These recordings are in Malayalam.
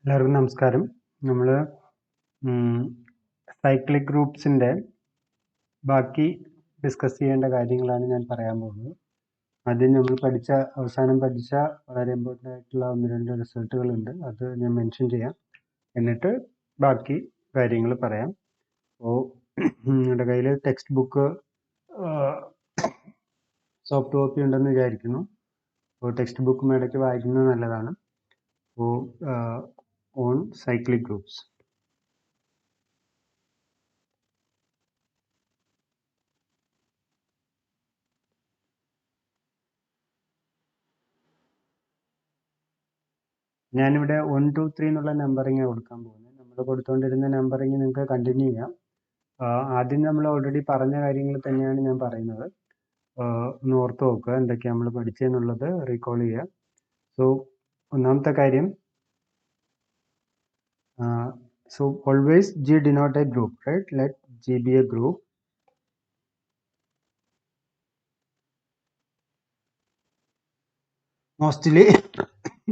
എല്ലാവർക്കും നമസ്കാരം. നമ്മൾ സൈക്ലിക് ഗ്രൂപ്പ്സിൻ്റെ ബാക്കി ഡിസ്കസ് ചെയ്യേണ്ട കാര്യങ്ങളാണ് ഞാൻ പറയാൻ പോകുന്നത്. ആദ്യം നമ്മൾ അവസാനം പഠിച്ച വളരെ ഇമ്പോർട്ടൻ്റ് ആയിട്ടുള്ള 1-2 റിസൾട്ടുകളുണ്ട്, അത് ഞാൻ മെൻഷൻ ചെയ്യാം. എന്നിട്ട് ബാക്കി കാര്യങ്ങൾ പറയാം. അപ്പോൾ നിങ്ങളുടെ കയ്യിൽ ടെക്സ്റ്റ് ബുക്ക് സോഫ്റ്റ് കോപ്പി ഉണ്ടെന്ന് വിചാരിക്കുന്നു. അപ്പോൾ ടെക്സ്റ്റ് ബുക്കും ഇടയ്ക്ക് വായിക്കുന്നത് നല്ലതാണ്. അപ്പോൾ ഓൺ സൈക്ലിക് ഗ്രൂപ്പ്സ്. ഞാനിവിടെ 1, 2, 3 എന്നുള്ള നമ്പറിങ് കൊടുക്കാൻ പോകുന്നത്. നമ്മൾ കൊടുത്തുകൊണ്ടിരുന്ന നമ്പറിങ് നിങ്ങൾക്ക് കണ്ടിന്യൂ ചെയ്യാം. ആദ്യം നമ്മൾ ഓൾറെഡി പറഞ്ഞ കാര്യങ്ങൾ തന്നെയാണ് ഞാൻ പറയുന്നത്. ഒന്ന് ഓർത്ത് നോക്കുക എന്തൊക്കെയാണ് നമ്മൾ പഠിച്ചതെന്നുള്ളത് റീകോൾ ചെയ്യുക. സോ ഒന്നാമത്തെ കാര്യം, so always G denote A group, right? Let G be A group. Mostly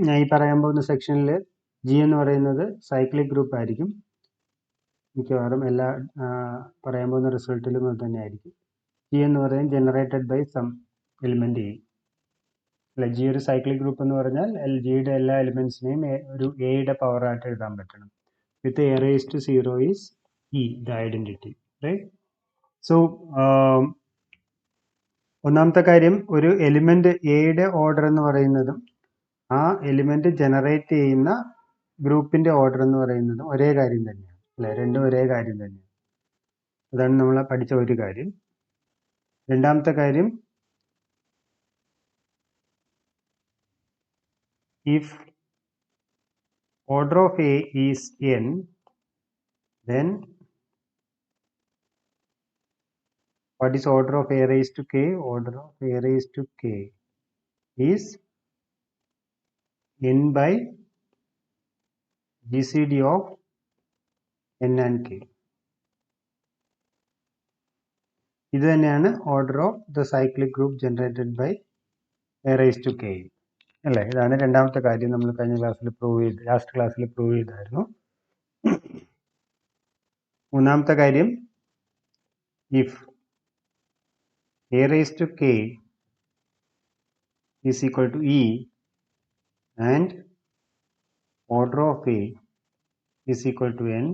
ഞാൻ ഈ പറയാൻ പോകുന്ന സെക്ഷനിൽ ജി എന്ന് പറയുന്നത് സൈക്ലിക് ഗ്രൂപ്പ് ആയിരിക്കും. മിക്കവാറും എല്ലാ പറയാൻ പോകുന്ന റിസൾട്ടിലും അത് തന്നെ ആയിരിക്കും. ജി എന്ന് പറയുന്നത് generated by some element A. അല്ല, ജി ഒരു സൈക്ലിക് ഗ്രൂപ്പ് എന്ന് പറഞ്ഞാൽ ജിയുടെ എല്ലാ എലിമെന്റ്സിനെയും ഒരു എയുടെ പവർ ആയിട്ട് എഴുതാൻ പറ്റണം. With A raise to 0 is E, the identity, right? So ഒന്നാമത്തെ കാര്യം, ഒരു എലിമെന്റ് എയുടെ ഓർഡർ എന്ന് പറയുന്നതും ആ എലിമെന്റ് ജനറേറ്റ് ചെയ്യുന്ന ഗ്രൂപ്പിന്റെ ഓർഡർ എന്ന് പറയുന്നതും ഒരേ കാര്യം തന്നെയാണ്, അല്ലെ? രണ്ടും ഒരേ കാര്യം തന്നെയാണ്. അതാണ് നമ്മൾ പഠിച്ച ഒരു കാര്യം. രണ്ടാമത്തെ കാര്യം, if order of A is n, then what is order of A raised to k? Order of A raised to k is n by GCD of n and k. ഇത് തന്നെയാണ് order of the cyclic group generated by A raise to K, അല്ലേ? ഇതാണ് രണ്ടാമത്തെ കാര്യം. നമ്മൾ കഴിഞ്ഞ ക്ലാസ്സിൽ ലാസ്റ്റ് ക്ലാസ്സിൽ പ്രൂവ് ചെയ്തായിരുന്നു. മൂന്നാമത്തെ കാര്യം, if a raise to k is equal to e and order of A is equal to n,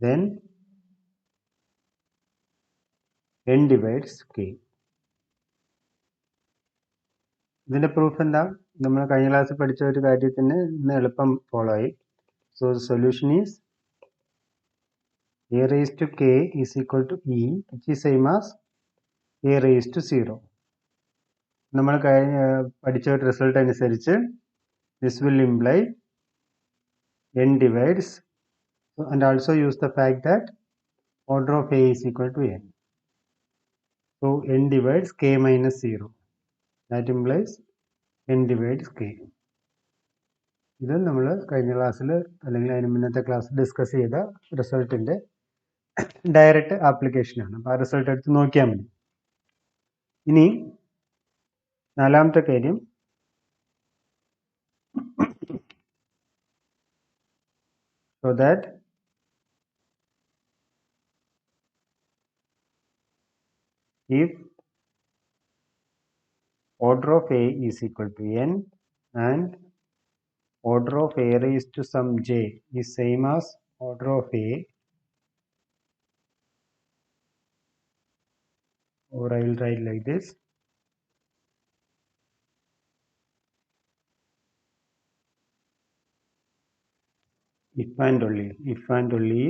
then n divides k. ഇതിന്റെ പ്രൂഫ് എന്താ? നമ്മൾ കഴിഞ്ഞ ക്ലാസ്സിൽ പഠിച്ച ഒരു കാര്യത്തിന് ഇന്ന് എളുപ്പം ഫോളോ ആയി. So the solution is a raise to k is equal to e, which is same as A raise to 0. നമ്മൾ പഠിച്ച ഒരു റിസൾട്ട് അനുസരിച്ച് this will imply n divides and also use the fact that order of A is equal to n. So n divides k minus 0. That implies n divides k. ഇത് നമ്മൾ കഴിഞ്ഞ ക്ലാസ്സിൽ അല്ലെങ്കിൽ അതിന് മുന്നത്തെ ക്ലാസ്സിൽ ഡിസ്കസ് ചെയ്ത റിസൾട്ടിന്റെ ഡയറക്റ്റ് ആപ്ലിക്കേഷനാണ്. അപ്പോൾ ആ റിസൾട്ട് എടുത്ത് നോക്കിയാൽ മതി. ഇനി നാലാമത്തെ കാര്യം, so that if order of A is equal to n and order of A raised to some j is same as order of A, or I will write like this. If and only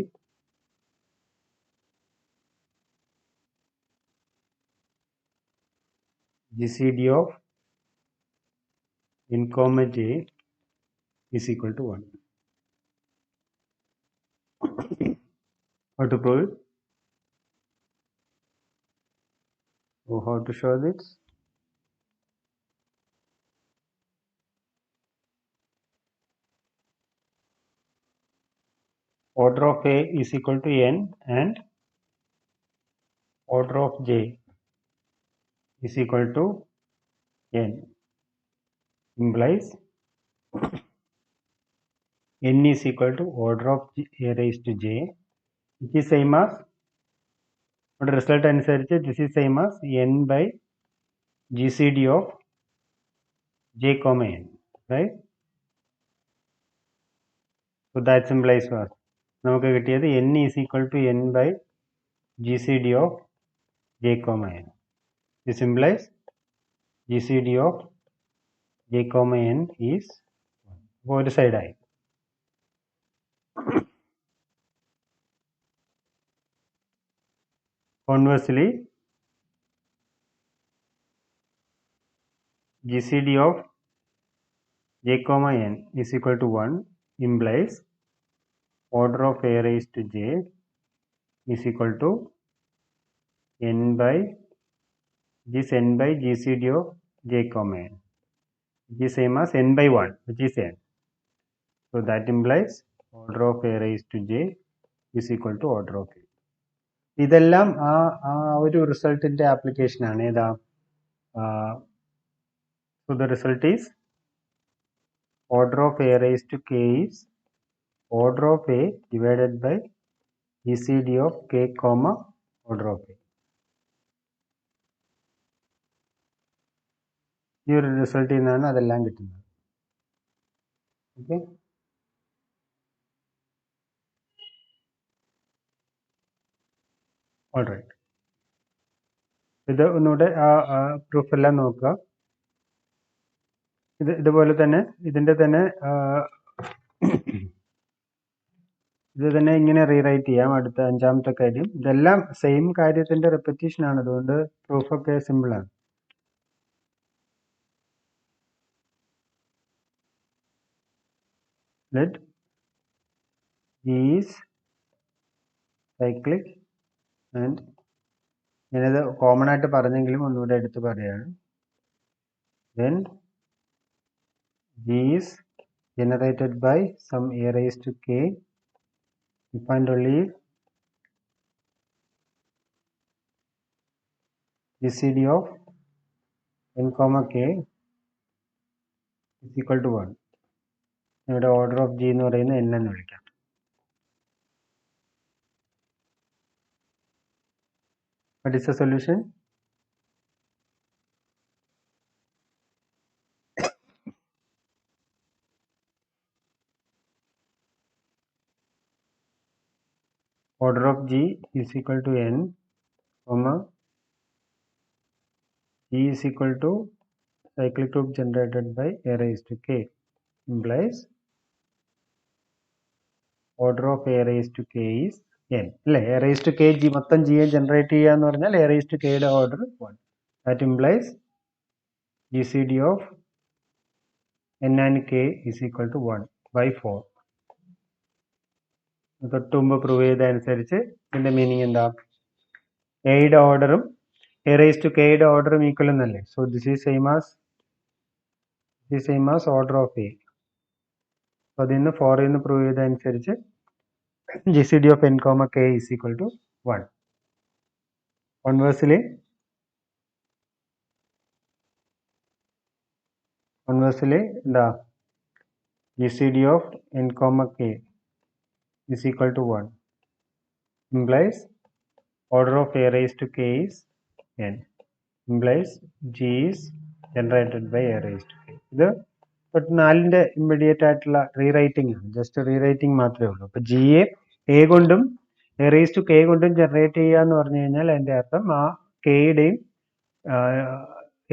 GCD of n comma j is equal to 1. How to prove it? So how to show this? Order of A is equal to n and order of j is equal to n implies n is equal to order of a raised to j, which is same as ഇവിടെ റിസൾട്ട് അനുസരിച്ച് this is same as n by gcd of j comma n, right? So that implies what? നമുക്ക് കിട്ടിയത് n is equal to n by gcd of j comma n. This implies gcd of j comma n is ഒരു സൈഡായി. Conversely, gcd of j comma n is equal to 1 implies order of a raised to j is equal to n by gcd of j comma n, which is same as n by 1, which is n. So that implies order of a raised to j is equal to order of a. ഇതെല്ലാം ആ ഒരു റിസൾട്ടിന്റെ ആപ്ലിക്കേഷൻ ആണ്. ഏതാ? So the result is order of a raised to k is order of a divided by gcd of k comma order of a. ഈ ഒരു റിസൾട്ടിൽ നിന്നാണ് അതെല്ലാം കിട്ടുന്നത്. Okay, alright. ഇത് ഒന്നുകൂടെ ആ പ്രൂഫ് എല്ലാം നോക്കുക. ഇതുപോലെ തന്നെ ഇതിന്റെ തന്നെ ഇത് തന്നെ ഇങ്ങനെ റീറൈറ്റ് ചെയ്യാം. അടുത്ത അഞ്ചാമത്തെ കാര്യം, ഇതെല്ലാം സെയിം കാര്യത്തിന്റെ റെപ്പറ്റീഷൻ ആണ്, അതുകൊണ്ട് പ്രൂഫ് ഒക്കെ സിമ്പിൾ ആണ്. Let G is cyclic and ഞാനത് കോമൺ ആയിട്ട് പറഞ്ഞെങ്കിലും ഒന്നുകൂടെ എടുത്ത് പറയാണ്. Then G is generated by some a raised to k if and only gcd of n comma k is equal to 1. ഇവിടെ ഓർഡർ ഓഫ് g എന്ന് പറയുന്നത് n എന്ന് വിളിക്കാം. What is the solution? Order of g is equal to n, comma g is equal to cyclic loop generated by a raised to k implies order of a raised to k is n. അല്ലേ? a raised to k g മൊത്തം g ജനറേറ്റ് ചെയ്യുക എന്ന് പറഞ്ഞാൽ a raised to k യുടെ order 1. That implies gcd of n and k is equal to 1 by 4. തൊട്ട് മുമ്പ് പ്രൂവ് ചെയ്ത അനുസരിച്ച് ഇതിന്റെ മീനിങ് എന്താ? എയുടെ ഓർഡറും a raised to k യുടെ ഓർഡറും ഈക്വൽ എന്നല്ലേ? So this is same as order of a. So അതിൽ നിന്ന് 4 നിന്ന് പ്രൂവ് ചെയ്ത അനുസരിച്ച് gcd of n comma k is equal to 1. Conversely, എന്താ? gcd of n comma k is equal to 1 implies order of a raised to k is n, implies g is generated by a raised to k. ഇത് 4ന്റെ ഇമ്മീഡിയറ്റ് ആയിട്ടുള്ള റീറൈറ്റിംഗ് ആണ്, ജസ്റ്റ് റീറൈറ്റിംഗ് മാത്രമേ ഉള്ളൂ. അപ്പൊ ജി എ കൊണ്ടും എ റേസ് ടു കെ കൊണ്ടും ജനറേറ്റ് ചെയ്യുക എന്ന് പറഞ്ഞു കഴിഞ്ഞാൽ അതിന്റെ അർത്ഥം ആ കെയുടെയും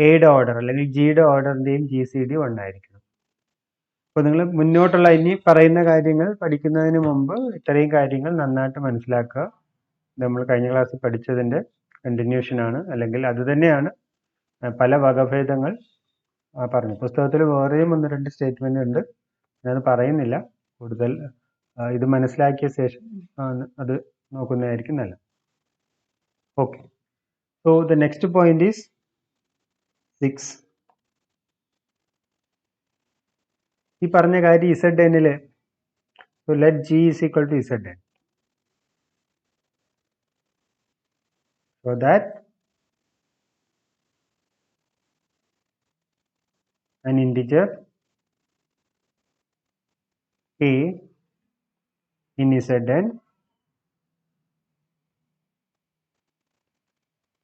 എയുടെ ഓർഡർ അല്ലെങ്കിൽ ജിയുടെ ഓർഡറിന്റെയും ജി സി ഡി 1 ആയിരിക്കണം. അപ്പൊ നിങ്ങൾ മുന്നോട്ടുള്ള ഇനി പറയുന്ന കാര്യങ്ങൾ പഠിക്കുന്നതിന് മുമ്പ് ഇത്രയും കാര്യങ്ങൾ നന്നായിട്ട് മനസ്സിലാക്കുക. നമ്മൾ കഴിഞ്ഞ ക്ലാസ്സിൽ പഠിച്ചതിന്റെ കണ്ടിന്യൂഷൻ ആണ്, അല്ലെങ്കിൽ അത് തന്നെയാണ് പല വകഭേദങ്ങൾ പറഞ്ഞു. പുസ്തകത്തിൽ വേറെയും 1-2 സ്റ്റേറ്റ്മെന്റ് ഉണ്ട്, ഞാനത് പറയുന്നില്ല. കൂടുതൽ ഇത് മനസ്സിലാക്കിയ ശേഷം അത് നോക്കുന്നതായിരിക്കും നല്ലത്. Okay, so the next point is 6. ഈ പറഞ്ഞ കാര്യം ഇസഡ് എന്നില് let G is equal to Z N. So that an integer K in Zn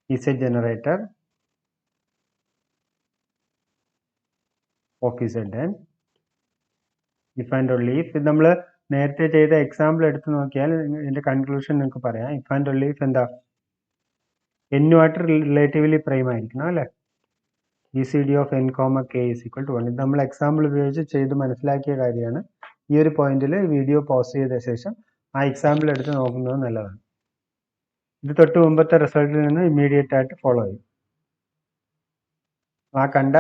is a generator of Zn. If and only if നമ്മൾ നേരത്തെ ചെയ്ത എക്സാമ്പിൾ എടുത്ത് നോക്കിയാൽ ഇതിന്റെ കൺക്ലൂഷൻ നിങ്ങൾക്ക് പറയാം. ഇഫ് ആൻഡ് only if എന്താ എന്നുമായിട്ട് റിലേറ്റീവ്ലി പ്രൈം ആയിരിക്കണം അല്ലേ. GCD of n, k is equal to 1. ഇത് നമ്മൾ എക്സാമ്പിൾ ഉപയോഗിച്ച് ചെയ്ത് മനസ്സിലാക്കിയ കാര്യമാണ്. ഈ ഒരു പോയിന്റിൽ വീഡിയോ പോസ് ചെയ്ത ശേഷം ആ എക്സാമ്പിൾ എടുത്ത് നോക്കുന്നത് നല്ലതാണ്. ഇത് തൊട്ട് മുമ്പത്തെ റിസൾട്ടിൽ നിന്ന് ഇമ്മീഡിയറ്റ് ആയിട്ട് ഫോളോ ചെയ്യും. ആ കണ്ട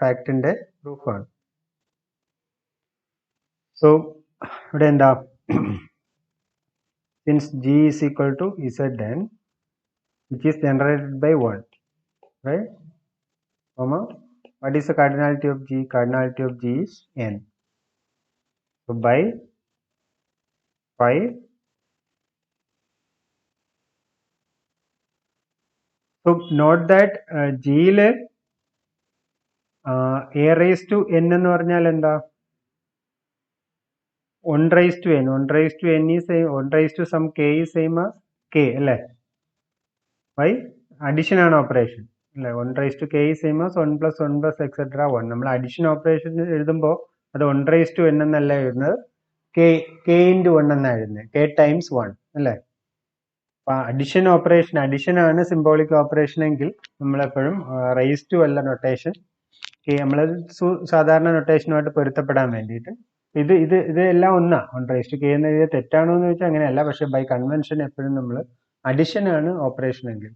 ഫാക്റ്റിന്റെ പ്രൂഫാണ്. സോ ഇവിടെ എന്താ, since G is equal to Zn which is generated by 1, right? What is the cardinality of G? Cardinality of G is n. So by 5. So note that G യില് a raised to n എന്ന് പറഞ്ഞാൽ എന്താ, 1 raised to n. 1 raised to n is 1 raised to some k is same as k അല്ലേ. by addition ആണ് ഓപ്പറേഷൻ അല്ലേ. 1 raised to k is same as 1 plus 1 plus etc. 1. നമ്മൾ അഡിഷൻ ഓപ്പറേഷൻ എഴുതുമ്പോൾ അത് 1 raised to n എന്നല്ല എഴുതുന്നത്, k into 1 എന്നാണ് എഴുതുന്നത്, k times 1 അല്ലേ. അപ്പൊ അഡിഷൻ ഓപ്പറേഷൻ, അഡിഷൻ ആണ് സിംബോളിക് ഓപ്പറേഷൻ എങ്കിൽ നമ്മളെപ്പോഴും റേസ് ടു അല്ല നൊട്ടേഷൻ, നമ്മൾ സാധാരണ നൊട്ടേഷനുമായിട്ട് പൊരുത്തപ്പെടാൻ വേണ്ടിയിട്ട് ഇതെല്ലാം ഒന്നാ. 1 raised to k എന്ന് എഴുതിയ തെറ്റാണോ എന്ന് ചോദിച്ചാൽ അങ്ങനെയല്ല. പക്ഷെ ബൈ കൺവെൻഷൻ എപ്പോഴും നമ്മൾ അഡിഷൻ ആണ് ഓപ്പറേഷൻ എങ്കിൽ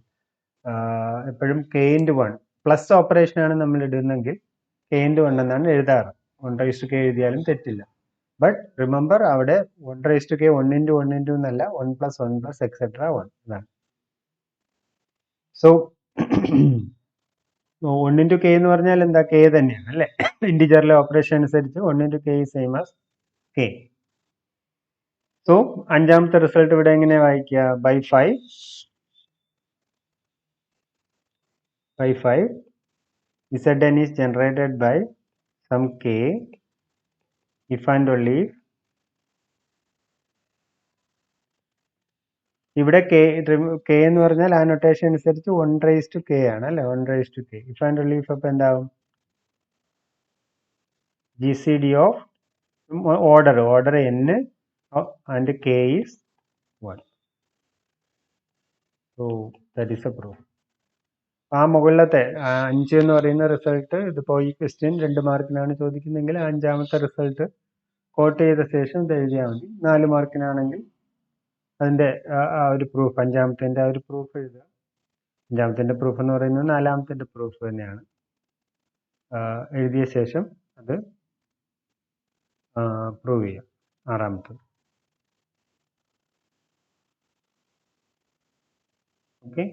എപ്പോഴും k into 1 പ്ലസ് ഓപ്പറേഷൻ ആണ് നമ്മൾ ഇടുന്നെങ്കിൽ k into 1 എന്നാണ് എഴുതാറ്. 1 raised to k എഴുതിയാലും തെറ്റില്ല. ബട്ട് റിമെമ്പർ അവിടെ 1 raised to k 1 into 1 into എന്നല്ല, 1 plus 1 plus etc. 1 ഇതാണ്. സോ 1 into k എന്ന് പറഞ്ഞാൽ എന്താ, k തന്നെയാണ് അല്ലേ. ഇൻഡിജറിലെ ഓപ്പറേഷൻ അനുസരിച്ച് 1 into k is same as k. So അഞ്ചാമത്തെ റിസൾട്ട് ഇവിടെ എങ്ങനെ വായിക്കുക, by 5 Zn is generated by some k if and only if ഇവിടെ k എന്ന് പറഞ്ഞാൽ ആ നൊട്ടേഷൻ അനുസരിച്ച് 1 raised to k ആണ് അല്ലേ. 1 raised to k. if and only if അപ്പൊ എന്താവും, GCD of order n and k is 1. so that is a proof. ആ മുകളിലത്തെ 5 എന്ന് പറയുന്ന റിസൾട്ട്, ഇതിപ്പോൾ ഈ ക്വസ്റ്റ്യൻ 2 മാർക്കിനാണ് ചോദിക്കുന്നതെങ്കിൽ 5ാമത്തെ റിസൾട്ട് കോട്ട് ചെയ്ത ശേഷം ഇത് എഴുതിയാൽ മതി. 4 മാർക്കിനാണെങ്കിൽ അതിന്റെ ആ ഒരു പ്രൂഫ്, 5ാമത്തെ ആ ഒരു പ്രൂഫ് എഴുതുക. 5ാമത്തെ പ്രൂഫ് എന്ന് പറയുന്നത് 4ാമത്തെ പ്രൂഫ് തന്നെയാണ്. എഴുതിയ ശേഷം അത് പ്രൂവ് ചെയ്യാം 6ാമത്തെ. ഓക്കെ.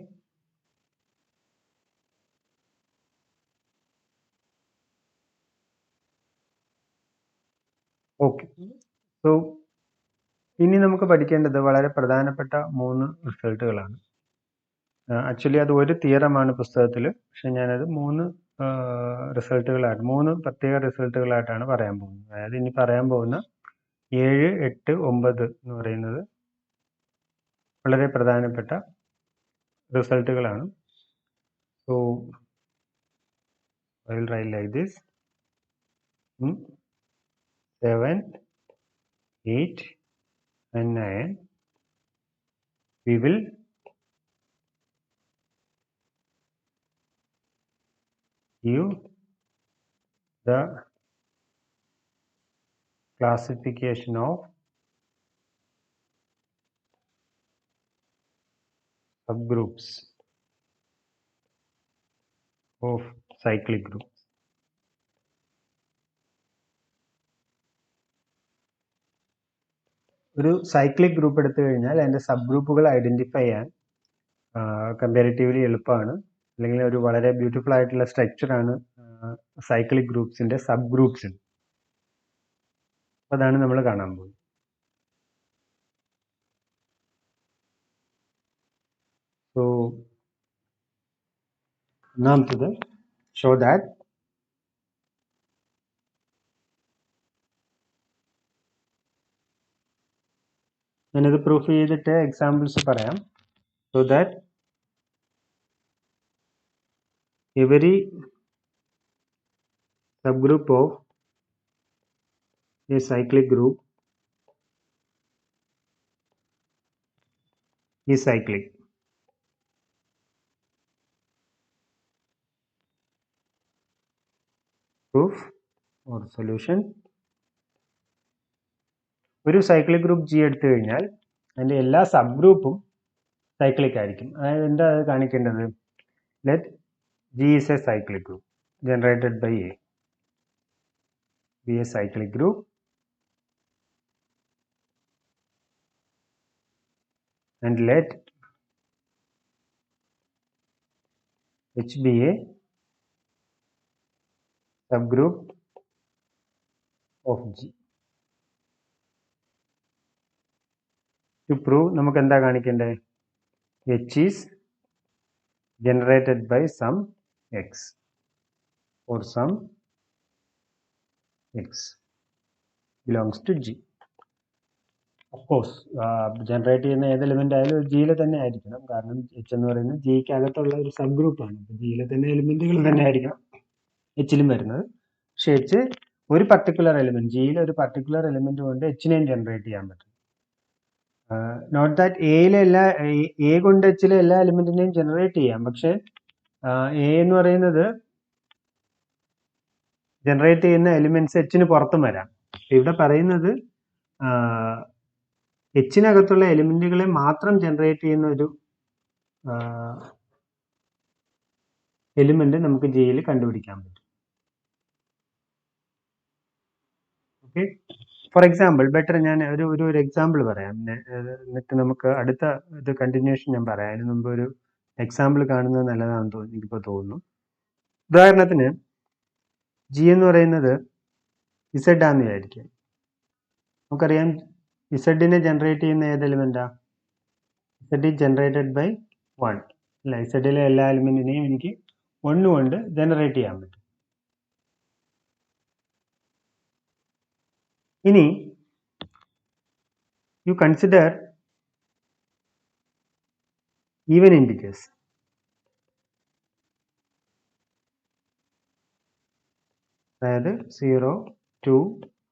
ഓക്കെ. സോ ഇനി നമുക്ക് പഠിക്കേണ്ടത് വളരെ പ്രധാനപ്പെട്ട 3 റിസൾട്ടുകളാണ്. ആക്ച്വലി അത് ഒരു തിയറമാണ് പുസ്തകത്തിൽ, പക്ഷെ ഞാനത് 3 റിസൾട്ടുകളായിട്ട്, 3 പ്രത്യേക റിസൾട്ടുകളായിട്ടാണ് പറയാൻ പോകുന്നത്. അതായത് ഇനി പറയാൻ പോകുന്ന 7, 8, 9 എന്ന് പറയുന്നത് വളരെ പ്രധാനപ്പെട്ട റിസൾട്ടുകളാണ്. So I will write like this: 7, 8 and 9. We will give the classification of subgroups of cyclic groups. ഒരു സൈക്ലിക് ഗ്രൂപ്പ് എടുത്തു കഴിഞ്ഞാൽ അതിൻ്റെ സബ് ഗ്രൂപ്പുകൾ ഐഡന്റിഫൈ ചെയ്യാൻ കമ്പാരിറ്റീവ്ലി എളുപ്പമാണ്. അല്ലെങ്കിൽ ഒരു വളരെ ബ്യൂട്ടിഫുൾ ആയിട്ടുള്ള സ്ട്രക്ചറാണ് സൈക്ലിക് ഗ്രൂപ്പ്സിന്റെ സബ് ഗ്രൂപ്പ്സ്. അതാണ് നമ്മൾ കാണാൻ പോകുന്നത്. സോ ഒന്നാമത്തത്, ഷോ ദാറ്റ് ഞാനത് പ്രൂഫ് ചെയ്തിട്ട് എക്സാമ്പിൾസ് പറയാം. So that every subgroup of a cyclic group is cyclic. Proof or solution. ഒരു സൈക്ലിക് ഗ്രൂപ്പ് ജി എടുത്തു കഴിഞ്ഞാൽ അതിൻ്റെ എല്ലാ സബ് ഗ്രൂപ്പും സൈക്ലിക് ആയിരിക്കും. അതായത് എന്താ അത് കാണിക്കേണ്ടത്? Let G is A cyclic group generated by A. Be a cyclic group and let H be a subgroup of G. To prove നമുക്ക് എന്താ കാണിക്കേണ്ടത്? H is generated by some X or some X belongs to G. Of course, generate ചെയ്യുന്ന ഏത് എലിമെന്റ് ആയാലും ജിയിലെ തന്നെ ആയിരിക്കണം. കാരണം എച്ച് എന്ന് പറയുന്നത് ജിക്ക് അകത്തുള്ള ഒരു സബ് ഗ്രൂപ്പാണ്. ജിയിലെ തന്നെ എലിമെന്റുകൾ തന്നെ ആയിരിക്കണം എച്ചിലും വരുന്നത്. പക്ഷെ എച്ച് ഒരു പർട്ടിക്കുലർ എലിമെന്റ്, ജിയിലെ ഒരു പർട്ടിക്കുലർ എലിമെന്റ് കൊണ്ട് എച്ചിനെയും ജനറേറ്റ് ചെയ്യാൻ പറ്റും. നോട്ട് ദാറ്റ് എയിലെ എ കൊണ്ട് എച്ചിലെ എല്ലാ എലിമെന്റിനെയും ജനറേറ്റ് ചെയ്യാം. പക്ഷെ എ എന്ന് പറയുന്നത് ജനറേറ്റ് ചെയ്യുന്ന എലിമെന്റ്സ് എച്ചിന് പുറത്തും വരാം. ഇവിടെ പറയുന്നത് എച്ചിനകത്തുള്ള എലിമെന്റുകളെ മാത്രം ജനറേറ്റ് ചെയ്യുന്ന ഒരു എലിമെന്റ് നമുക്ക് ജിയിൽ കണ്ടുപിടിക്കാൻ പറ്റും. ഓക്കെ, ഫോർ എക്സാമ്പിൾ ബെറ്റർ ഞാൻ ഒരു എക്സാമ്പിൾ പറയാം, എന്നിട്ട് നമുക്ക് അടുത്ത ഇത് കണ്ടിന്യൂഷൻ ഞാൻ പറയാം. അതിന് മുമ്പ് ഒരു എക്സാമ്പിൾ കാണുന്നത് നല്ലതാണെന്ന് എനിക്കിപ്പോൾ തോന്നുന്നു. ഉദാഹരണത്തിന് ജി എന്ന് പറയുന്നത് ഇസഡ് ആണെന്ന് വിചാരിക്കുക. നമുക്കറിയാം ഇസഡിനെ ജനറേറ്റ് ചെയ്യുന്ന ഏത് എലിമെന്റാ? ഇസഡ് ഈസ് ജനറേറ്റഡ് ബൈ 1 അല്ല, ഇസഡിലെ എല്ലാ എലിമെന്റിനെയും എനിക്ക് 1 കൊണ്ട് ജനറേറ്റ് ചെയ്യാൻ പറ്റും. ഇനി യു കൺസിഡർ ഈവൻ ഇൻഡിജേഴ്സ്. അതായത് 0, 2,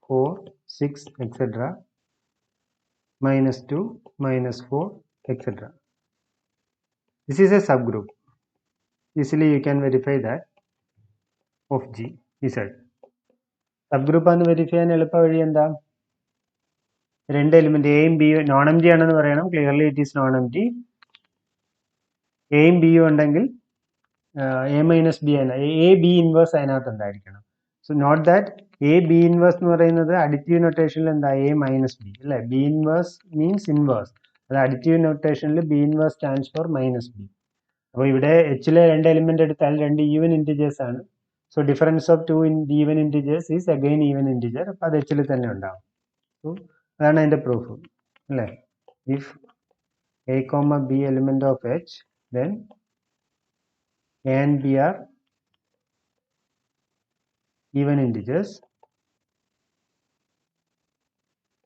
4, 6 etcetera, -2, -4 etcetera. This is a subgroup. Easily you can verify that of G, Z. Subgroup ആണെന്ന് വെരിഫൈ ചെയ്യാൻ എളുപ്പ വഴി എന്താ? രണ്ട് എലിമെന്റ് എയും ബിയും നോൺ എം ജി ആണെന്ന് പറയണം. Clearly it is known M G. എയും ബിയും ഉണ്ടെങ്കിൽ എ മൈനസ് ബി ആണ്, എ ബി ഇൻവേഴ്സ് അതിനകത്ത് ഉണ്ടായിരിക്കണം. So not that A B inverse എന്ന് പറയുന്നത് അഡിറ്റീവ് നൊട്ടേഷനിൽ എന്താ? എ മൈനസ് ബി അല്ലേ? B inverse means inverse. അത് additive നൊട്ടേഷനിൽ B inverse stands for minus B. അപ്പോൾ ഇവിടെ എച്ചിലെ രണ്ട് എലിമെന്റ് എടുത്താൽ രണ്ട് ഈവൻ ഇൻറ്റിജേഴ്സ് ആണ്. So difference of two even integers is again even integer. അപ്പോൾ അത് എച്ചിൽ തന്നെ ഉണ്ടാവും. സോ അതാണ് അതിന്റെ പ്രൂഫ് അല്ലേ? If A comma B element of H, then A and B are even integers.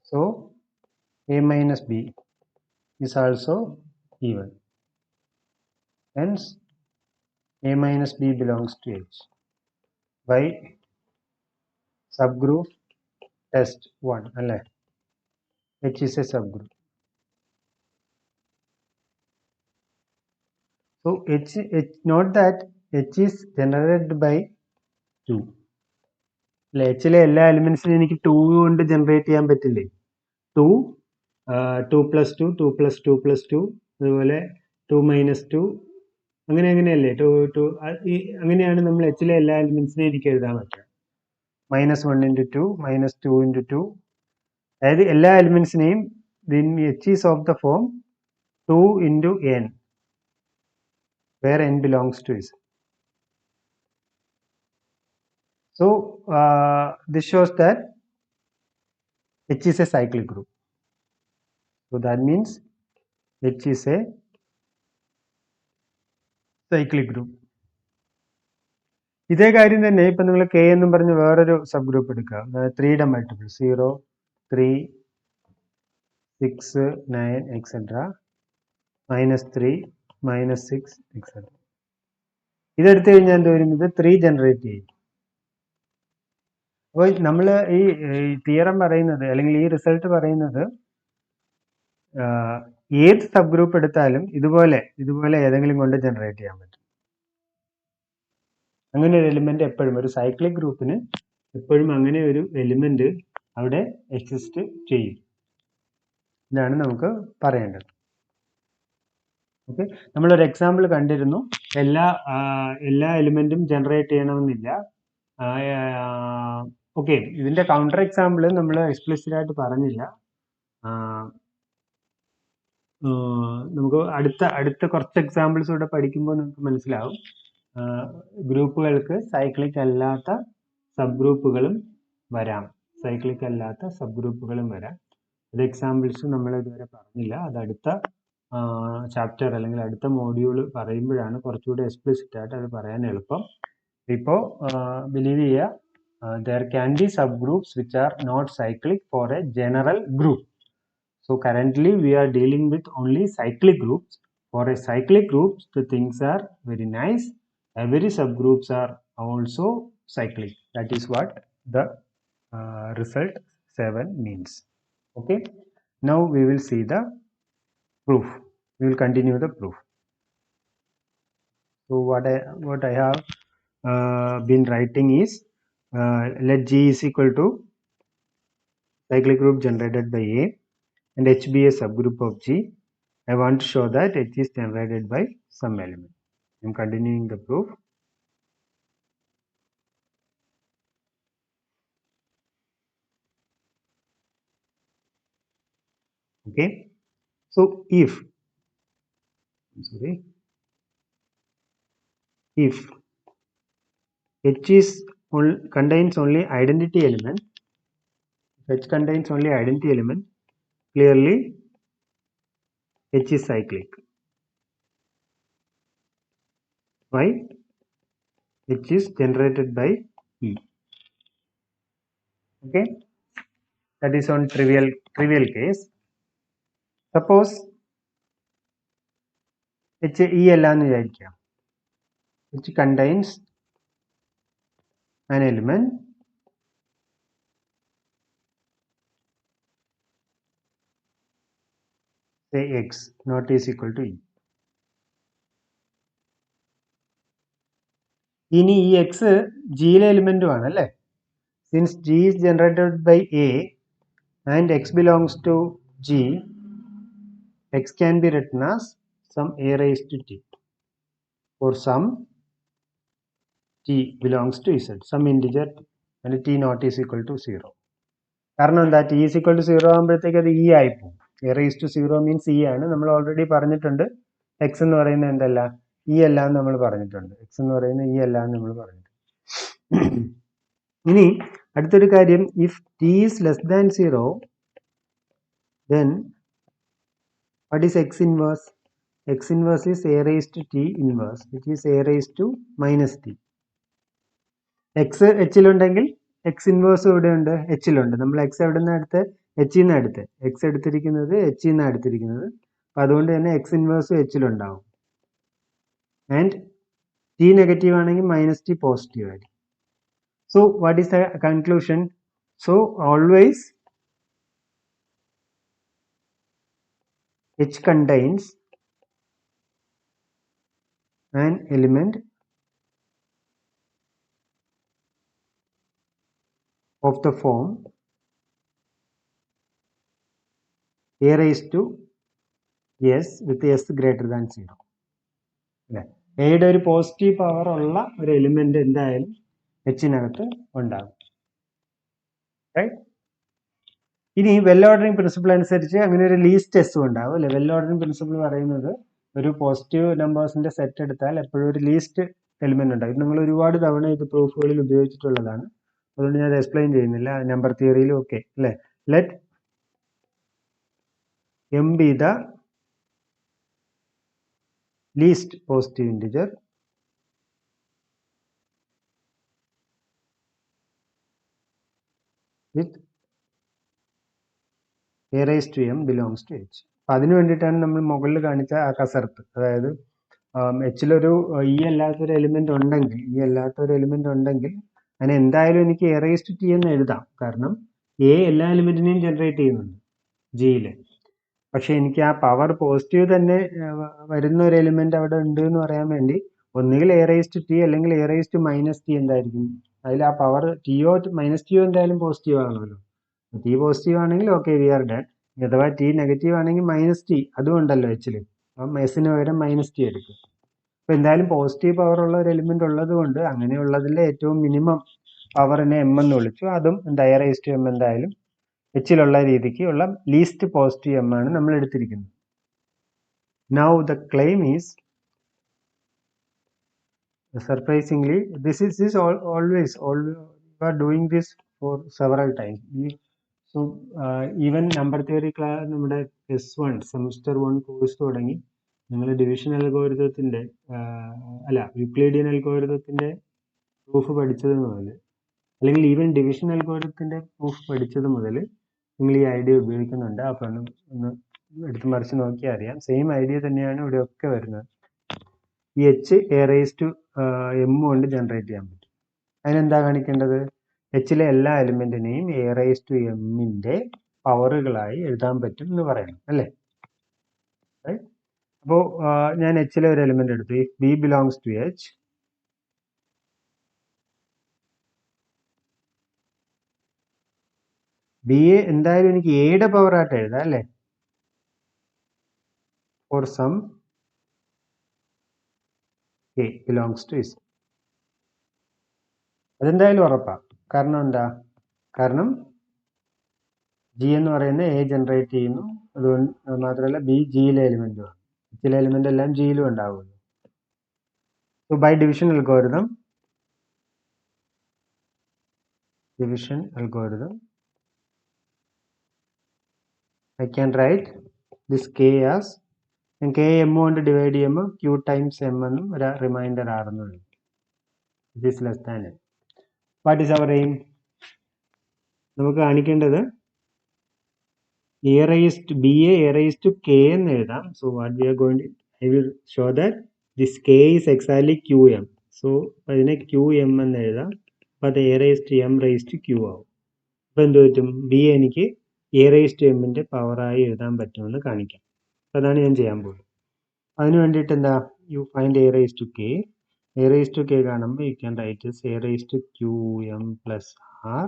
So A minus B is also even. Hence A minus B belongs to H. By subgroup test 1 alle, H is a subgroup. So H note that H is generated by 2. എച്ചിലെ എല്ലാ എലിമെന്റ്സിനും എനിക്ക് 2 കൊണ്ട് ജനറേറ്റ് ചെയ്യാൻ പറ്റില്ലേ? 2, 2 + 2, 2 + 2 + 2, അതുപോലെ 2 - 2, അങ്ങനെയല്ലേ? 2 അങ്ങനെയാണ് നമ്മൾ എച്ചിലെ എല്ലാ എലിമെന്റ്സിനെയും എനിക്ക് എഴുതാൻ പറ്റുക. -1 × 2, -2 × 2, അതായത് എല്ലാ എലിമെന്റ്സിനെയും H is of the form 2 × n, where n belongs to Z. So this shows that H is a cyclic group. So that means H is a cyclic group. ഇതേ കാര്യം തന്നെ ഇപ്പൊ നിങ്ങൾ കെ എന്നും പറഞ്ഞ് വേറൊരു സബ് ഗ്രൂപ്പ് എടുക്കുക. 3യുടെ മൾട്ടിപ്പിൾ 0, 3, 6, 9, etc. -3, -6, etc. ഇതെടുത്തു കഴിഞ്ഞാൽ എന്ത് വരും? ഇത് 3 ജനറേറ്റ് ചെയ്യും. അപ്പോൾ നമ്മൾ ഈ തിയറം പറയുന്നത് അല്ലെങ്കിൽ ഈ റിസൾട്ട് പറയുന്നത് ഏത് സബ് ഗ്രൂപ്പ് എടുത്താലും ഇതുപോലെ ഏതെങ്കിലും കൊണ്ട് ജനറേറ്റ് ചെയ്യാൻ പറ്റും. അങ്ങനെ ഒരു എലിമെന്റ് എപ്പോഴും ഒരു സൈക്ലിക് ഗ്രൂപ്പിന് എപ്പോഴും അങ്ങനെ ഒരു എലിമെന്റ് അവിടെ എക്സിസ്റ്റ് ചെയ്യും. ഇതാണ് നമുക്ക് പറയേണ്ടത്. ഓക്കെ, നമ്മളൊരു എക്സാമ്പിൾ കണ്ടിരുന്നു. എല്ലാ എലിമെന്റും ജനറേറ്റ് ചെയ്യണമെന്നില്ല. ഓക്കെ, ഇതിന്റെ കൗണ്ടർ എക്സാമ്പിൾ നമ്മൾ എക്സ്പ്ലിസിറ്റ് ആയിട്ട് പറഞ്ഞില്ല. നമുക്ക് അടുത്ത കുറച്ച് എക്സാമ്പിൾസ് കൂടെ പഠിക്കുമ്പോൾ നമുക്ക് മനസ്സിലാവും. ഗ്രൂപ്പുകൾക്ക് സൈക്ലിക് അല്ലാത്ത സബ് ഗ്രൂപ്പുകളും വരാം. അത് എക്സാമ്പിൾസ് നമ്മൾ ഇതുവരെ പറഞ്ഞില്ല. അത് അടുത്ത ചാപ്റ്റർ അല്ലെങ്കിൽ അടുത്ത മോഡ്യൂൾ പറയുമ്പോഴാണ് കുറച്ചുകൂടി എക്സ്പ്ലിസിറ്റ് ആയിട്ട് അത് പറയാൻ എളുപ്പം. ഇപ്പോൾ ബിലീവ് ചെയ്യുക, there can be subgroups which are not cyclic for a general group. So currently we are dealing with only cyclic groups. For a cyclic groups, the things are very nice. Every subgroups are also cyclic. That is what the result 7 means. Okay, now we will see the proof. We will continue the proof. So what I have been writing is, let G is equal to cyclic group generated by A and H be a subgroup of G. I want to show that H is generated by some element. I am continuing the proof. Okay, so if H contains only identity element, clearly H is cyclic. Why? H is generated by E. Okay, that is on trivial case. Suppose H E അല്ലാന്ന് വിചാരിക്കാം. H contains an element say X not is equal to E. ഇനി ഈ X ജിയിലെ എലിമെന്റും ആണ് അല്ലേ? Since G is generated by A and X belongs to G, X can be written as some A raised to T or some T belongs to Z, some integer and T not is equal to 0. കാരണം എന്താ? T is equal to 0 ആകുമ്പോഴത്തേക്ക് അത് E ആയിപ്പോകും. A raised to 0 means E ആണ്. നമ്മൾ ഓൾറെഡി പറഞ്ഞിട്ടുണ്ട് X എന്ന് പറയുന്നത് എന്തല്ല? E അല്ല എന്ന് നമ്മൾ പറഞ്ഞിട്ടുണ്ട്. X എന്ന് പറയുന്നത് E അല്ല എന്ന് നമ്മൾ പറഞ്ഞിട്ടുണ്ട്. ഇനി അടുത്തൊരു കാര്യം, if T is less than 0, then what is X inverse? X inverse is A raised to T inverse, which is A raised to minus T. X Hലുണ്ടെങ്കിൽ X inverse ഇവിടെ ഉണ്ട്, Hലുണ്ട്. നമ്മൾ X എവിടെ നിന്ന് എടുത്ത്? H നിന്ന് എടുത്ത്. X എടുത്തിരിക്കുന്നത് H നിന്ന് എടുത്തിരിക്കുന്നത്. അപ്പം അതുകൊണ്ട് തന്നെ X inverse Hലുണ്ടാവും. ആൻഡ് T നെഗറ്റീവ് ആണെങ്കിൽ മൈനസ് T പോസിറ്റീവ് ആയിരിക്കും. So what is the conclusion? So always H contains an element of the form A raised to S with S greater than 0. എയുടെ ഒരു പോസിറ്റീവ് പവർ ഉള്ള ഒരു എലിമെന്റ് എന്തായാലും Hനകത്ത് ഉണ്ടാകും. ഇനി വെൽ ഓർഡറിംഗ് പ്രിൻസിപ്പിൾ അനുസരിച്ച് അങ്ങനെ ഒരു ലീസ്റ്റ് എസ് ഉണ്ടാവും അല്ലെ? വെൽ ഓർഡറിംഗ് പ്രിൻസിപ്പിൾ പറയുന്നത് ഒരു പോസിറ്റീവ് നമ്പേഴ്സിന്റെ സെറ്റ് എടുത്താൽ എപ്പോഴും ഒരു ലീസ്റ്റ് എലിമെന്റ് ഉണ്ടാവും. ഇത് നിങ്ങൾ ഒരുപാട് തവണ ഇത് പ്രൂഫുകളിൽ ഉപയോഗിച്ചിട്ടുള്ളതാണ്. അതുകൊണ്ട് ഞാൻ എക്സ്പ്ലെയിൻ ചെയ്യുന്നില്ല. നമ്പർ തിയറിയിലും ഒക്കെ അല്ലെ? Let M be the least positive integer with a raise to m belongs to h. അപ്പം അതിന് വേണ്ടിയിട്ടാണ് നമ്മൾ മുകളിൽ കാണിച്ച ആ കസർത്ത്. അതായത് എച്ചിലൊരു ഇ അല്ലാത്തൊരു എലിമെന്റ് ഉണ്ടെങ്കിൽ അതിന് എന്തായാലും എനിക്ക് എ റൈസ് ടു ടി എന്ന് എഴുതാം. കാരണം എ എല്ലാ എലിമെന്റിനെയും ജനറേറ്റ് ചെയ്യുന്നുണ്ട് ജിയിൽ. പക്ഷെ എനിക്ക് ആ പവർ പോസിറ്റീവ് തന്നെ വരുന്ന ഒരു എലിമെന്റ് അവിടെ ഉണ്ട് എന്ന് പറയാൻ വേണ്ടി ഒന്നുകിൽ എ റൈസ് ടു ടി അല്ലെങ്കിൽ a raise to minus t എന്തായിരിക്കും, അതിൽ ആ പവർ ടിയോ മൈനസ് ടിയോ എന്തായാലും പോസിറ്റീവ് ആണല്ലോ. ടി പോസിറ്റീവ് ആണെങ്കിൽ ഓക്കെ, വി ആർ ഡൺ. അഥവാ ടി നെഗറ്റീവ് ആണെങ്കിൽ മൈനസ് ടി അതും ഉണ്ടല്ലോ എച്ചിൽ. അപ്പം എസിന് പകരം മൈനസ് ടി എടുക്കും. അപ്പൊ എന്തായാലും പോസിറ്റീവ് പവർ ഉള്ള ഒരു എലിമെന്റ് ഉള്ളത് കൊണ്ട് അങ്ങനെയുള്ളതിന്റെ ഏറ്റവും മിനിമം പവറിനെ എം എന്ന് വിളിച്ചു. അതും എ റൈസ് ടു എം എന്തായാലും എച്ചിലുള്ള രീതിക്ക് ഉള്ള ലീസ്റ്റ് പോസിറ്റീവ് എം ആണ് നമ്മൾ എടുത്തിരിക്കുന്നത്. Now the claim is surprisingly this is always we are doing this for several times. So even number theory class നമ്മുടെ S1 സെമസ്റ്റർ 1 കോഴ്സ് തുടങ്ങി നിങ്ങൾ ഡിവിഷൻ അൽഗോരിതത്തിന്റെ അല്ല യൂക്ലിഡിയൻ അൽഗോരിതത്തിന്റെ പ്രൂഫ് പഠിച്ചത് മുതൽ, അല്ലെങ്കിൽ ഈവൻ ഡിവിഷൻ അൽഗോരിതത്തിന്റെ പ്രൂഫ് പഠിച്ചത് മുതൽ നിങ്ങൾ ഈ ഐഡിയ ഉപയോഗിക്കുന്നുണ്ട്. അപ്പം ഒന്ന് എടുത്ത് മറിച്ച് നോക്കിയാൽ അറിയാം, സെയിം ഐഡിയ തന്നെയാണ് ഇവിടെയൊക്കെ വരുന്നത്. ഈ h a raise to m കൊണ്ട് ജനറേറ്റ് ചെയ്യാൻ പറ്റും. അതിനെന്താ കാണിക്കേണ്ടത്? എച്ചിലെ എല്ലാ എലിമെന്റിനെയും എ റൈസ് ടു എമ്മിന്റെ പവറുകളായി എഴുതാൻ പറ്റും എന്ന് പറയണം അല്ലേ. അപ്പോൾ ഞാൻ എച്ചിലെ ഒരു എലിമെന്റ് എടുത്തു. If b belongs to h, b a എന്തായാലും എനിക്ക് എയുടെ പവറായിട്ട് എഴുതാം അല്ലേ, for some a belongs to Z. അതെന്തായാലും ഉറപ്പാണ്. കാരണം എന്താ? കാരണം ജി എന്ന് പറയുന്ന എ ജനറേറ്റ് ചെയ്യുന്നു. അതുകൊണ്ട് മാത്രമല്ല ബി ജിയിലെ എലിമെന്റുമാണ്. ചില എലിമെന്റ് എല്ലാം ജിയിലും ഉണ്ടാവുമല്ലോ. So by division algorithm I can write this k as k m കൊണ്ട് ഡിവൈഡ് ചെയ്യുമ്പോൾ q ടൈംസ് m എന്നും ഒരു റിമൈൻഡർ ആണെന്നുള്ളൂ. It is less than m. What is our aim? നമുക്ക് കാണിക്കേണ്ടത് a raised b a raised to k എന്ന് എഴുതാം. So what we are going to, I will show that this k is exactly qm. So അതിനെ qm എന്ന് എഴുതാം. അപ്പോൾ അത് a raised to m raised to q ആവും. അപ്പോൾ എന്ത് പറ്റും? b എനിക്ക് എ റൈസ് ടു എമ്മിന്റെ പവറായി എഴുതാൻ പറ്റുമെന്ന് കാണിക്കാം. അപ്പോൾ അതാണ് ഞാൻ ചെയ്യാൻ പോകുന്നത്. അതിന് വേണ്ടിയിട്ട് എന്താ, you find A raise to K. A raise to K കാണുമ്പോൾ you can write A raise to Q M plus R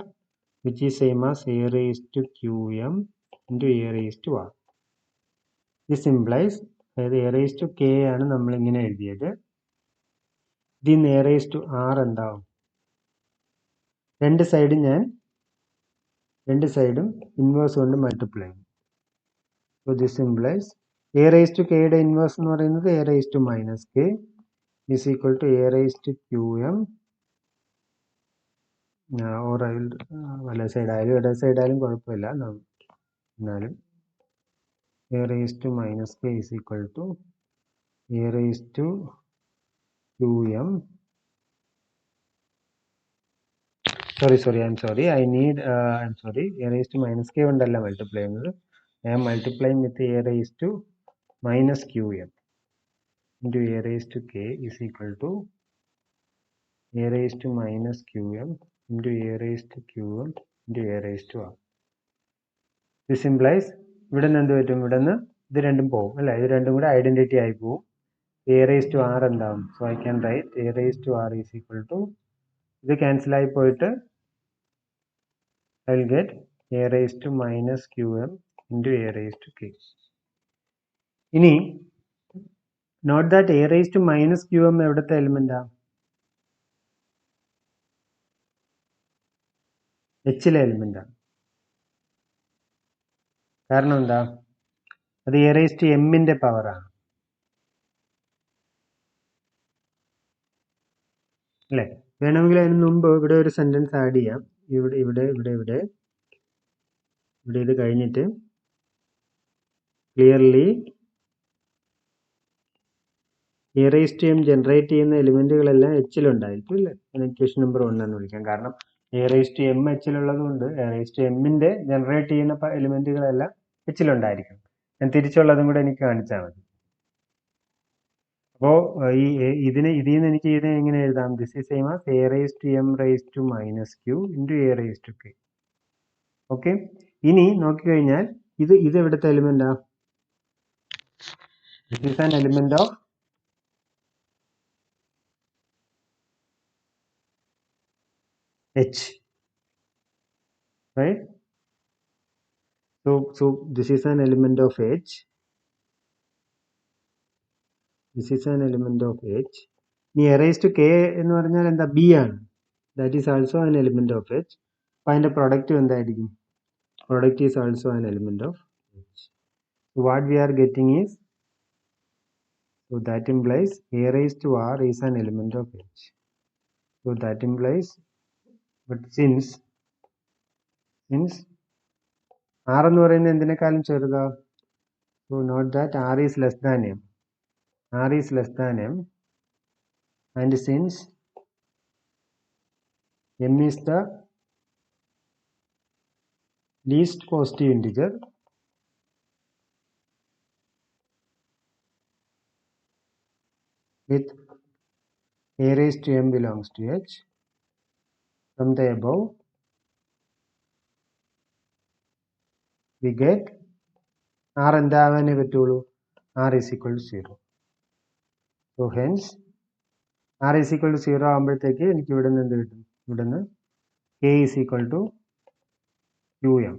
which is same as A raise to Q M into A raise to R. This implies, അതായത് എ റൈസ് ടു കെ ആണ് നമ്മളിങ്ങനെ എഴുതിയത്. ഇതിന്ന് എ റൈസ് ടു ആർ എന്താവും? രണ്ട് സൈഡും ഇൻവേഴ്സ് കൊണ്ട് മൾട്ടിപ്ലൈ ചെയ്യും. So this implies a raise to കെയുടെ ഇൻവേഴ്സ് എന്ന് പറയുന്നത് a raise to minus k is equal to a raise to Q m, or വല സൈഡായാലും ഇട സൈഡായാലും കുഴപ്പമില്ല, എന്നാലും a raise to minus k is equal to a raise to Q m. sorry I'm sorry a raised to minus k കൊണ്ടല്ല മൾട്ടിപ്ലൈ ചെയ്യുന്നത്. I am multiplying with a raised to minus qm into a raised to k is equal to a raised to minus qm into a raised to qm into a raised to r. This implies ഇവിടെ നിന്ന് എന്ത് പറ്റും? ഇവിടെ നിന്ന് ഇത് രണ്ടും പോകും അല്ലേ, ഇത് രണ്ടും കൂടെ ഐഡന്റിറ്റി ആയി പോകും. a raised to r എന്താവും? So I can write a raised to r is equal to, ഇത് ക്യാൻസൽ ആയി പോയിട്ട് I will get a raised to minus qm into a raised to k. ഇനി note that a raised to minus qm എവിടുത്തെ എലിമെന്റാ? എച്ചിലെ എലിമെന്റാണ്. കാരണം എന്താ? അത് a raised to mന്റെ പവറാണ് അല്ലേ. വേണമെങ്കിൽ അതിന് മുമ്പ് ഇവിടെ ഒരു സെന്റൻസ് ആഡ് ചെയ്യാം. ഇവിടെ ഇത് കഴിഞ്ഞിട്ട് clearly a raise to M generate ചെയ്യുന്ന എലിമെന്റുകളെല്ലാം എച്ചിലുണ്ടായിരിക്കും അല്ലേ. ഇക്വേഷൻ നമ്പർ 1 എന്ന് വിളിക്കാം. കാരണം എ റൈസ് ടു എം എച്ചിലുള്ളത് കൊണ്ട് എ റൈസ് ടു എമ്മിന്റെ ജനറേറ്റ് ചെയ്യുന്ന എലിമെന്റുകളെല്ലാം എച്ചിലുണ്ടായിരിക്കണം. ഞാൻ തിരിച്ചുള്ളതും കൂടെ എനിക്ക് കാണിച്ചാൽ മതി. അപ്പോൾ ഇതിൽ നിന്ന് എനിക്ക് ഇതിനെ എങ്ങനെ എഴുതാം? This is same as A raise to M raise to minus Q into A raise to K. Okay, ഇനി നോക്കിക്കഴിഞ്ഞാൽ ഇത് എവിടുത്തെ എലിമെന്റാ? This is an element of H, right? So this is an element of H. This is an element of H. ഇനി a raised to k എന്ന് പറഞ്ഞാൽ എന്താ? B ആണ്. That is also an element of H. അപ്പോൾ അതിന്റെ പ്രൊഡക്റ്റ് എന്തായിരിക്കും? Product is also an element of H. So what we are getting is, so that implies a raised to R is an element of H. So that implies, but since R എന്ന് പറയുന്നത് എന്തിനേക്കാളും ചെറുതാ? So note that R is less than M. R is less than M, and since M is the least positive integer, with a raised to M belongs to H, from the above we get R എന്താവാനേ പറ്റുള്ളൂ? R is equal to 0. So hence R is equal to 0 ആകുമ്പോഴത്തേക്ക് എനിക്ക് ഇവിടെ നിന്ന് എന്ത് കിട്ടും? ഇവിടെ നിന്ന് K is equal to QM.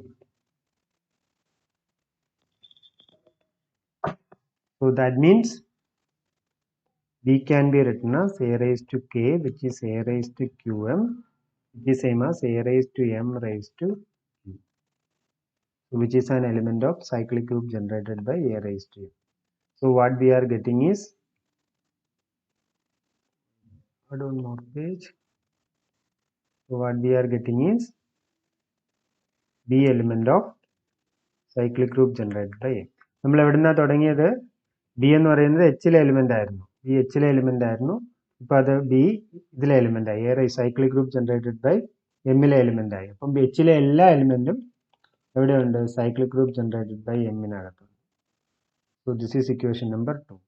So that means B can be written as a raised to K, which is a raised to QM, which is same as a raised to M raised to Q, which is an element of cyclic group generated by a raised to M. So what we are getting is, add one more page. So what we are getting is B element of cyclic group generated by M. നമ്മൾ എവിടുന്നാ തുടങ്ങിയത്? B എന്ന് പറയുന്നത് Hലെ എലിമെന്റ് ആയിരുന്നു. B Hലെ എലിമെന്റ് ആയിരുന്നു. ഇപ്പൊ അത് B ഇതിലെ എലിമെന്റ് ആയി. A cyclic group generated by Mലെ എലിമെന്റ് ആയി. അപ്പം Hലെ എല്ലാ എലിമെന്റും എവിടെയുണ്ട്? cyclic group generated by Mനകത്തുണ്ട്. So this is equation number 2.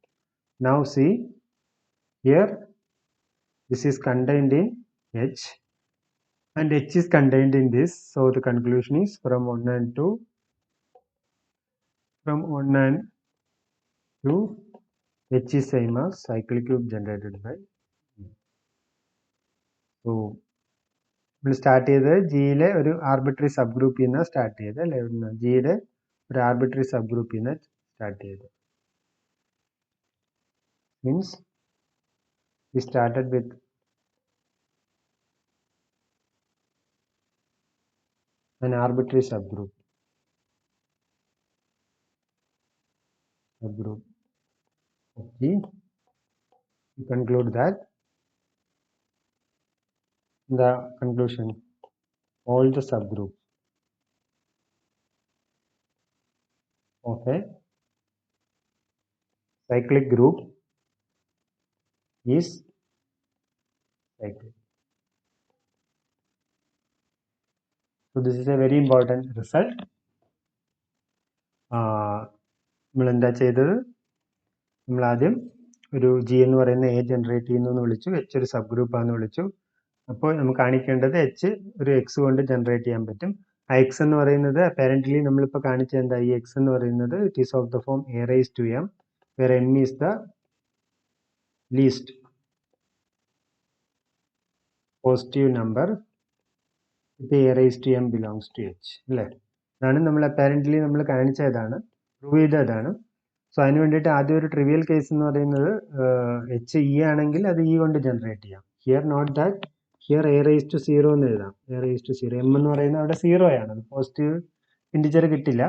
Now see here, this is contained in H and H is contained in this. So the conclusion is from 1 and 2, H is same as cyclic group generated by M. So നമ്മൾ സ്റ്റാർട്ട് ചെയ്ത് ജിയിലെ ഒരു ആർബിട്രറി സബ് ഗ്രൂപ്പിൽ നിന്ന് സ്റ്റാർട്ട് ചെയ്ത്, അല്ലെ? ജിയുടെ ഒരു ആർബിട്രറി സബ് ഗ്രൂപ്പിൽ നിന്ന് സ്റ്റാർട്ട് ചെയ്ത്. Means we started with an arbitrary subgroup of G. We conclude that in the conclusion, all the subgroups of a cyclic group is cyclic. So this is a very important result. നമ്മൾ എന്താ ചെയ്തത്? നമ്മൾ ആദ്യം ഒരു G എന്ന് പറയുന്ന A ജനറേറ്റ് ചെയ്യുന്നു വിളിച്ചു, H ഒരു സബ് ഗ്രൂപ്പ് ആണെന്ന് വിളിച്ചു. അപ്പോൾ നമുക്ക് കാണിക്കേണ്ടത് H ഒരു X കൊണ്ട് ജനറേറ്റ് ചെയ്യാൻ പറ്റും. ആ X എന്ന് പറയുന്നത് അപ്പാരന്റ്ലി നമ്മളിപ്പോൾ കാണിച്ച എന്താ? ഈ X എന്ന് പറയുന്നത് it is of the form A raised to M, where M is the least positive number with A raised to M belongs to H, അല്ലേ? അതാണ് നമ്മൾ അപ്പാരന്റ്ലി നമ്മൾ കാണിച്ചതാണ്, പ്രൂവ് ചെയ്തതാണ്. സോ അതിന് വേണ്ടിയിട്ട് ആദ്യം ഒരു ട്രിവിയൽ കേസ് എന്ന് പറയുന്നത് H E ആണെങ്കിൽ അത് E കൊണ്ട് ജനറേറ്റ് ചെയ്യാം. Here note that, here A raised to 0 എന്ന് എഴുതാം. A raised to 0, M എന്ന് പറയുന്നത് അവിടെ 0 ആണ്, അത് പോസിറ്റീവ് ഇൻറ്റിജർ കിട്ടില്ല.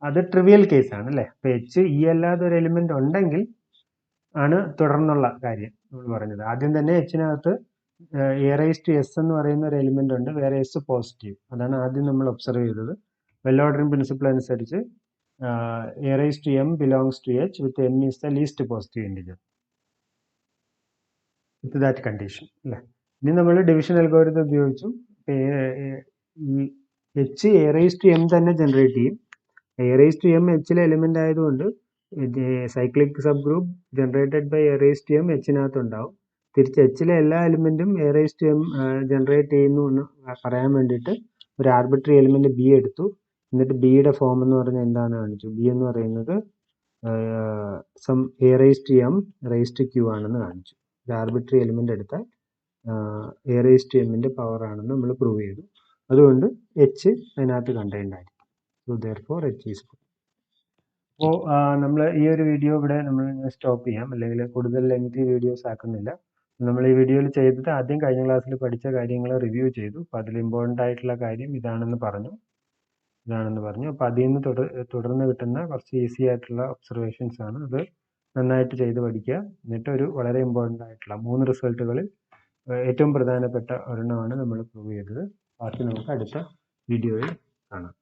അത് ട്രിവിയൽ കേസ് ആണ്, അല്ലേ? അപ്പോൾ H E അല്ലാതെ ഒരു എലിമെന്റ് ഉണ്ടെങ്കിൽ ആണ് തുടർന്നുള്ള കാര്യം നമ്മൾ പറഞ്ഞത്. ആദ്യം തന്നെ Hനകത്ത് A raised to S എന്ന് പറയുന്ന ഒരു എലിമെന്റ് ഉണ്ട്, വേറെ S പോസിറ്റീവ്. അതാണ് ആദ്യം നമ്മൾ ഒബ്സർവ് ചെയ്തത്. വെൽ ഓർഡറിംഗ് പ്രിൻസിപ്പിൾ അനുസരിച്ച് A raised to M belongs to H with M is the least positive integer. With that condition, അല്ലേ? ഇനി നമ്മൾ ഡിവിഷൻ അൽഗോരിതം ഉപയോഗിച്ചു ഈ H A raised to M തന്നെ ജനറേറ്റ് ചെയ്യും. എ റേസ് ടു എം എച്ചിലെ എലിമെൻ്റ് ആയതുകൊണ്ട് cyclic subgroup generated by A raise to M എച്ചിനകത്തുണ്ടാവും. തിരിച്ച് എച്ചിലെ എല്ലാ എലിമെൻറ്റും A raise to M generate ചെയ്യുന്നു എന്ന് പറയാൻ വേണ്ടിയിട്ട് ഒരു ആർബിട്രറി എലിമെൻറ്റ് ബി എടുത്തു. എന്നിട്ട് ബിയുടെ ഫോം എന്ന് പറഞ്ഞാൽ എന്താണെന്ന് കാണിച്ചു. ബി എന്ന് പറയുന്നത് some a raise to M raise to q ആണെന്ന് കാണിച്ചു. ഒരു ആർബിട്രറി എലിമെൻ്റ് എടുത്താൽ എ റേസ് ടു എമ്മിൻ്റെ പവർ ആണെന്ന് നമ്മൾ പ്രൂവ് ചെയ്തു. അതുകൊണ്ട് എച്ച് അതിനകത്ത് കണ്ടെയ്ൻഡ് ആയിരിക്കും. So therefore h is good. അപ്പോൾ നമ്മൾ ഈ ഒരു വീഡിയോ ഇവിടെ നമ്മൾ സ്റ്റോപ്പ് ചെയ്യാം, അല്ലെങ്കിൽ കൂടുതൽ ലെങ്തി വീഡിയോസ് ആക്കുന്നില്ല. നമ്മൾ ഈ വീഡിയോയിൽ ചെയ്തത് ആദ്യം കഴിഞ്ഞ ക്ലാസ്സിൽ പഠിച്ച കാര്യങ്ങൾ റിവ്യൂ ചെയ്തു. അപ്പോൾ അതിൽ ഇമ്പോർട്ടൻ്റ് ആയിട്ടുള്ള കാര്യം ഇതാണെന്ന് പറഞ്ഞു. അപ്പോൾ അതിൽ നിന്ന് തുടർന്ന് കിട്ടുന്ന കുറച്ച് ഈസി ആയിട്ടുള്ള ഒബ്സർവേഷൻസ് ആണ്. അത് നന്നായിട്ട് ചെയ്ത് പഠിക്കുക. എന്നിട്ട് ഒരു വളരെ ഇമ്പോർട്ടൻ്റ് ആയിട്ടുള്ള 3 റിസൾട്ടുകളിൽ ഏറ്റവും പ്രധാനപ്പെട്ട ഒരെണ്ണമാണ് നമ്മൾ പ്രൂവ് ചെയ്തത്. ബാക്കി നമുക്ക് അടുത്ത വീഡിയോയിൽ കാണാം.